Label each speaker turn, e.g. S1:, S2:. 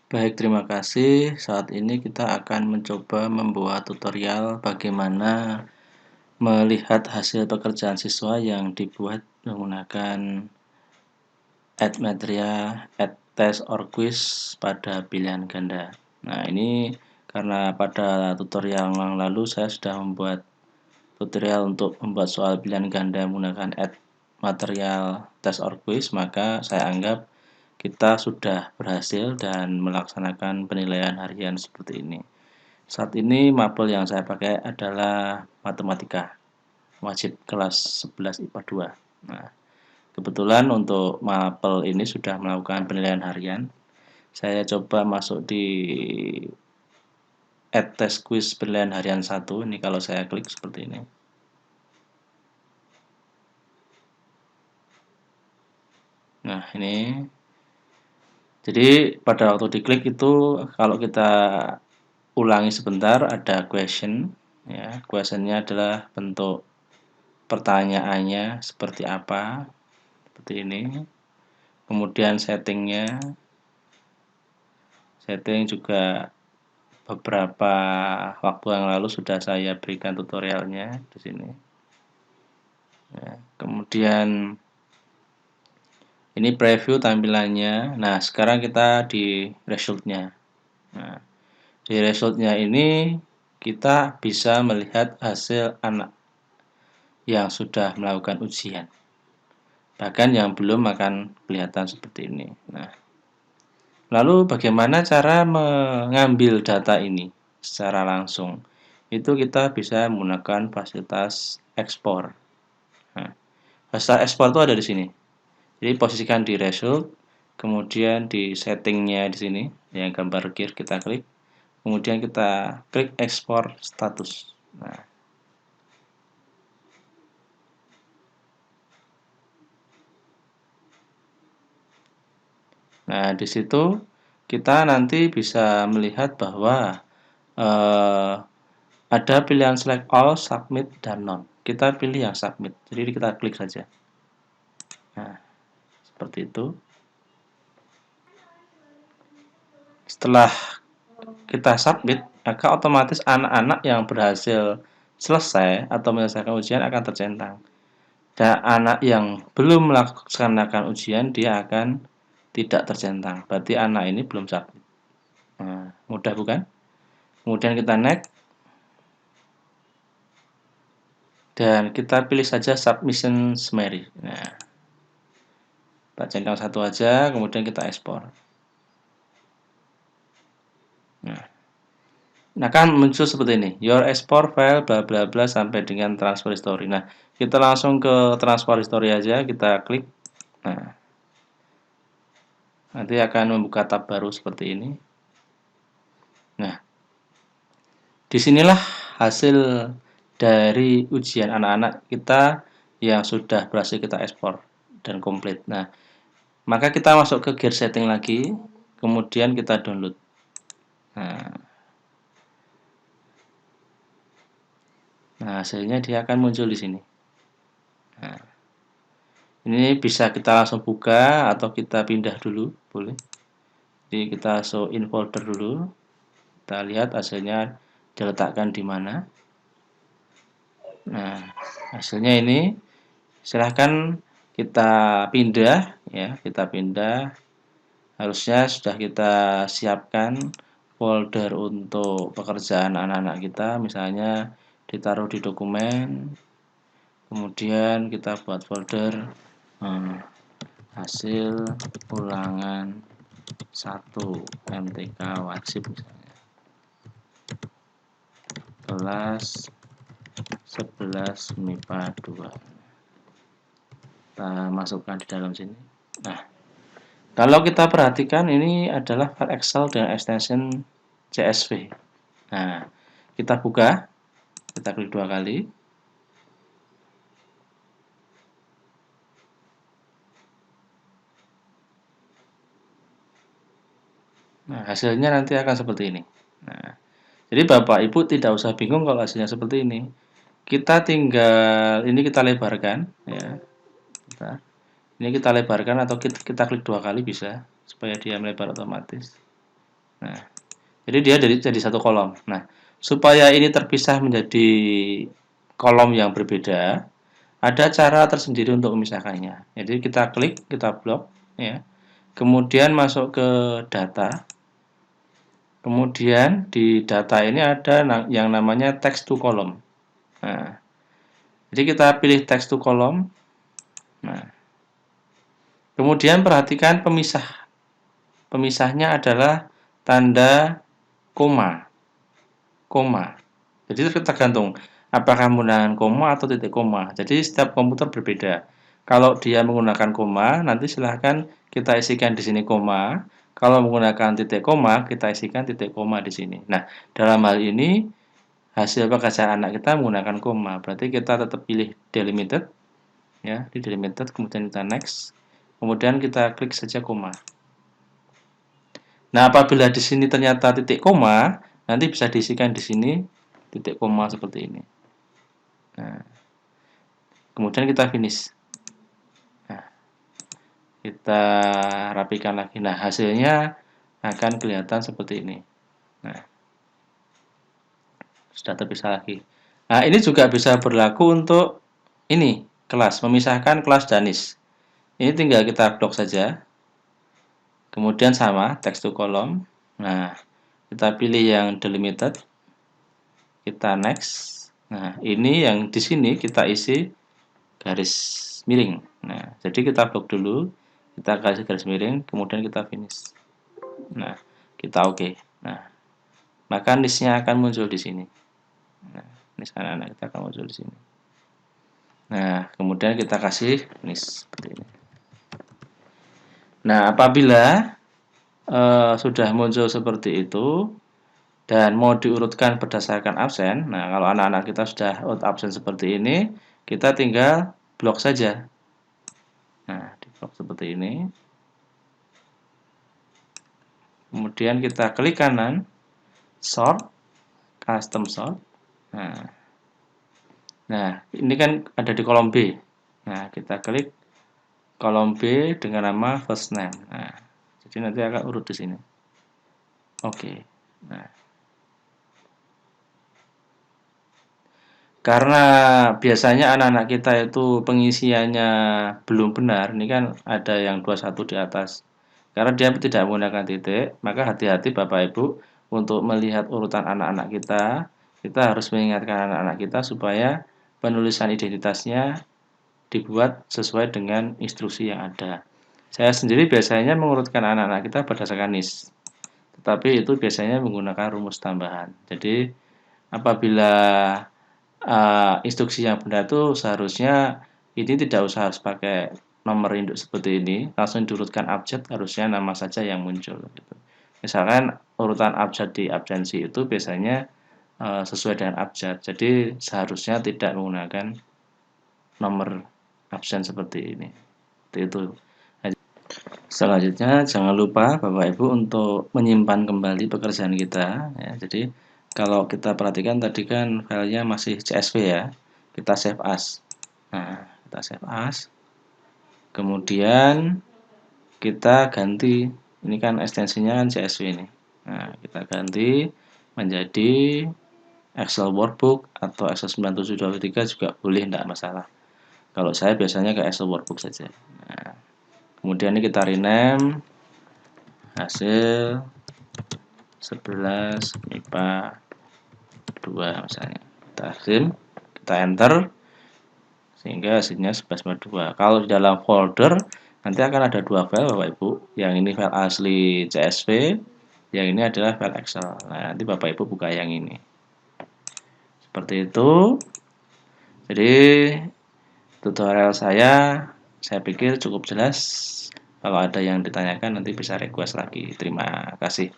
S1: Baik, terima kasih. Saat ini kita akan mencoba membuat tutorial bagaimana melihat hasil pekerjaan siswa yang dibuat menggunakan add material, add test or quiz pada pilihan ganda. Nah, ini karena pada tutorial yang lalu saya sudah membuat tutorial untuk membuat soal pilihan ganda menggunakan add material test or quiz, maka saya anggap kita sudah berhasil dan melaksanakan penilaian harian seperti ini. Saat ini mapel yang saya pakai adalah matematika wajib kelas 11 IPA 2. Nah, kebetulan untuk mapel ini sudah melakukan penilaian harian. Saya coba masuk di add test quiz penilaian harian 1. Ini kalau saya klik seperti ini. Nah, ini. Jadi pada waktu diklik itu kalau kita ulangi sebentar ada question ya. Questionnya adalah bentuk pertanyaannya seperti apa, seperti ini. Kemudian setting juga beberapa waktu yang lalu sudah saya berikan tutorialnya di sini ya. Kemudian ini preview tampilannya. Nah, sekarang kita di resultnya. Nah, di resultnya ini kita bisa melihat hasil anak yang sudah melakukan ujian, bahkan yang belum akan kelihatan seperti ini. Nah, lalu bagaimana cara mengambil data ini secara langsung? Itu kita bisa menggunakan fasilitas ekspor. Nah, fasilitas ekspor itu ada di sini. Jadi posisikan di result, kemudian di settingnya di sini, yang gambar gear kita klik, kemudian kita klik ekspor status. Nah, di situ kita nanti bisa melihat bahwa eh, ada pilihan select all, submit, dan none. Kita pilih yang submit, jadi kita klik saja. Nah, seperti itu. Setelah kita submit, maka otomatis anak-anak yang berhasil selesai atau menyelesaikan ujian akan tercentang. Dan anak yang belum melaksanakan ujian, dia akan tidak tercentang. Berarti anak ini belum submit. Nah, mudah bukan? Kemudian kita next. Dan kita pilih saja submission summary. Nah, kita centang satu aja, kemudian kita ekspor. Nah, kan muncul seperti ini. Your export file bla bla bla sampai dengan transfer history. Nah, kita langsung ke transfer history aja, kita klik. Nah, nanti akan membuka tab baru seperti ini. Nah, disinilah hasil dari ujian anak-anak kita yang sudah berhasil kita ekspor dan komplit. Nah, maka kita masuk ke gear setting lagi, kemudian kita download. Nah, hasilnya dia akan muncul di sini. Nah, ini bisa kita langsung buka atau kita pindah dulu, boleh. Jadi kita show in folder dulu. Kita lihat hasilnya diletakkan di mana. Nah, hasilnya ini silahkan kita pindah ya, kita pindah. Harusnya sudah kita siapkan folder untuk pekerjaan anak-anak kita, misalnya ditaruh di dokumen, kemudian kita buat folder hasil ulangan 1 MTK wajib misalnya kelas 11 MIPA 2. Kita masukkan di dalam sini. Nah, kalau kita perhatikan ini adalah file Excel dengan extension CSV. Nah, kita buka, kita klik 2 kali. Nah, hasilnya nanti akan seperti ini. Nah, jadi Bapak Ibu tidak usah bingung kalau hasilnya seperti ini. Kita tinggal ini kita lebarkan ya. Ini kita lebarkan atau kita klik 2 kali bisa supaya dia melebar otomatis. Nah, jadi dia jadi satu kolom. Nah, supaya ini terpisah menjadi kolom yang berbeda, ada cara tersendiri untuk memisahkannya. Jadi kita klik, kita blok, ya. Kemudian masuk ke data. Kemudian di data ini ada yang namanya text to column. Nah, jadi kita pilih text to column. Nah, kemudian perhatikan pemisahnya adalah tanda koma. Jadi tergantung apakah menggunakan koma atau titik koma. Jadi setiap komputer berbeda. Kalau dia menggunakan koma, nanti silahkan kita isikan di sini koma. Kalau menggunakan titik koma, kita isikan titik koma di sini. Nah, dalam hal ini hasil pekerjaan anak kita menggunakan koma. Berarti kita tetap pilih delimited, ya, di delimited, kemudian kita next. Kemudian kita klik saja koma. Nah, apabila di sini ternyata titik koma, nanti bisa diisikan di sini titik koma seperti ini. Nah, kemudian kita finish. Nah, kita rapikan lagi. Nah, hasilnya akan kelihatan seperti ini. Nah, sudah terpisah lagi. Nah, ini juga bisa berlaku untuk ini, kelas, memisahkan kelas Danis. Ini tinggal kita blok saja. Kemudian sama, text to column. Nah, kita pilih yang delimited. Kita next. Nah, ini yang di sini kita isi garis miring. Nah, jadi kita blok dulu, kita kasih garis miring, kemudian kita finish. Nah, kita oke. Nah, maka listnya akan muncul di sini. Nah, list anak-anak kita akan muncul di sini. Nah, kemudian kita kasih list seperti ini. Nah, apabila sudah muncul seperti itu dan mau diurutkan berdasarkan absen, nah kalau anak-anak kita sudah out absen seperti ini, kita tinggal blok saja. Nah, di blok seperti ini. Kemudian kita klik kanan, sort, custom sort. Nah, ini kan ada di kolom B. Nah, kita klik kolom B dengan nama first name. Nah, jadi nanti akan urut di sini. Oke. Nah, karena biasanya anak-anak kita itu pengisiannya belum benar, ini kan ada yang 21 di atas. Karena dia tidak menggunakan titik, maka hati-hati Bapak Ibu untuk melihat urutan anak-anak kita harus mengingatkan anak-anak kita supaya penulisan identitasnya dibuat sesuai dengan instruksi yang ada. Saya sendiri biasanya mengurutkan anak-anak kita berdasarkan NIS, tetapi itu biasanya menggunakan rumus tambahan. Jadi apabila instruksi yang benar itu seharusnya ini tidak usah harus pakai nomor induk seperti ini, langsung diurutkan abjad, harusnya nama saja yang muncul. Gitu. Misalkan urutan abjad di absensi itu biasanya sesuai dengan abjad, jadi seharusnya tidak menggunakan nomor absen seperti ini. Itu. Selanjutnya jangan lupa Bapak Ibu untuk menyimpan kembali pekerjaan kita. Ya, jadi kalau kita perhatikan tadi kan filenya masih CSV ya, kita save as. Nah, kita save as. Kemudian kita ganti, ini kan ekstensinya kan CSV ini. Nah, kita ganti menjadi Excel Workbook atau Excel 9723 juga boleh, tidak masalah. Kalau saya biasanya ke Excel Workbook saja. Nah, kemudian ini kita rename hasil 11 MIPA 2 misalnya. Kita kita enter sehingga hasilnya 11 MIPA 2. Kalau di dalam folder nanti akan ada dua file Bapak Ibu. Yang ini file asli CSV, yang ini adalah file Excel. Nah, nanti Bapak Ibu buka yang ini. Seperti itu. Jadi tutorial saya pikir cukup jelas. Kalau ada yang ditanyakan nanti bisa request lagi. Terima kasih.